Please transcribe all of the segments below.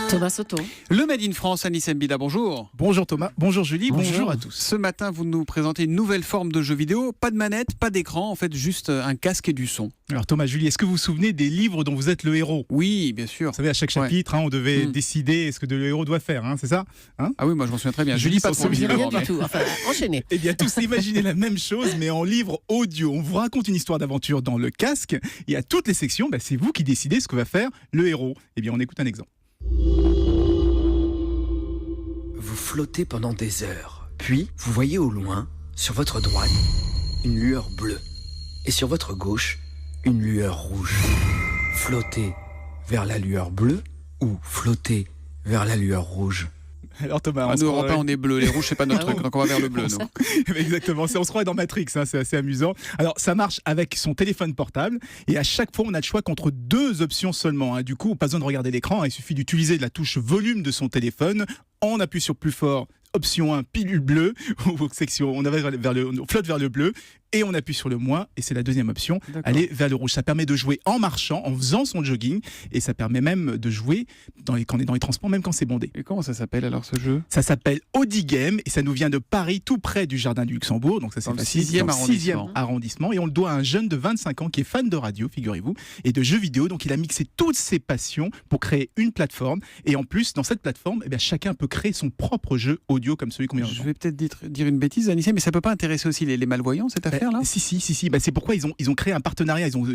Thomas Soto. Le Made in France, Anis Mbida, bonjour. Bonjour Thomas, bonjour Julie, bonjour à tous. Ce matin, vous nous présentez une nouvelle forme de jeu vidéo. Pas de manette, pas d'écran, en fait, juste un casque et du son. Alors Thomas, Julie, est-ce que vous vous souvenez des livres dont vous êtes le héros ? Oui, bien sûr. Vous savez, à chaque chapitre, on devait décider ce que le héros doit faire, c'est ça ? Ah oui, moi je m'en souviens très bien. Julie, pas s'en trop souvient Rien visiblement, du tout. Enfin, enchaînez. Eh bien, tous imaginez la même chose, mais en livre audio. On vous raconte une histoire d'aventure dans le casque, et à toutes les sections, c'est vous qui décidez ce que va faire le héros. Eh bien, on écoute un exemple. Vous flottez pendant des heures, puis vous voyez au loin, sur votre droite, une lueur bleue, et sur votre gauche, une lueur rouge. Flottez vers la lueur bleue ou flottez vers la lueur rouge? Alors Thomas, nous Européens, on est bleu, les rouges c'est pas notre truc, donc on va vers le bleu. Nous. Exactement, on se croit dans Matrix, c'est assez amusant. Alors ça marche avec son téléphone portable et à chaque fois on a le choix qu'entre deux options seulement. Du coup, pas besoin de regarder l'écran, il suffit d'utiliser la touche volume de son téléphone. On appuie sur plus fort, option 1, pilule bleue, ou section, on flotte vers le bleu, et on appuie sur le moins, et c'est la deuxième option, aller vers le rouge. Ça permet de jouer en marchant, en faisant son jogging, et ça permet même de jouer quand on est dans les transports, même quand c'est bondé. Et comment ça s'appelle alors ce jeu ? Ça s'appelle Audi Game, et ça nous vient de Paris, tout près du Jardin du Luxembourg, donc ça c'est facile, 6e arrondissement, et on le doit à un jeune de 25 ans qui est fan de radio, figurez-vous, et de jeux vidéo, donc il a mixé toutes ses passions pour créer une plateforme, et en plus, dans cette plateforme, chacun peut créer son propre jeu audio comme celui qu'on vient de voir. Je vais peut-être dire une bêtise, Anissé, mais ça peut pas intéresser aussi les malvoyants, cette affaire-là ? Si. C'est pourquoi ils ont créé un partenariat, ils ont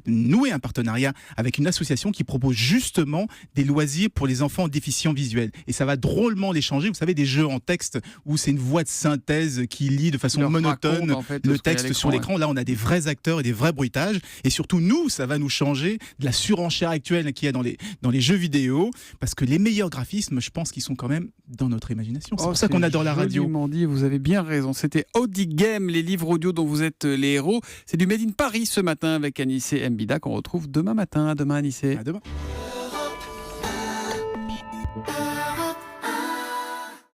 noué un partenariat avec une association qui propose justement des loisirs pour les enfants déficients visuels. Et ça va drôlement les changer. Vous savez, des jeux en texte où c'est une voix de synthèse qui lit de façon monotone le texte sur l'écran. Là, on a des vrais acteurs et des vrais bruitages. Et surtout, ça va nous changer de la surenchère actuelle qu'il y a dans les jeux vidéo. Parce que les meilleurs graphismes, je pense qu'ils sont quand même dans notre imagination. C'est pour ça qu'on adore la radio. Dit, vous avez bien raison. C'était Audi Game, les livres audio dont vous êtes les héros. C'est du Made in Paris ce matin avec Anissé Mbida qu'on retrouve demain matin. À demain, Anissé. À demain.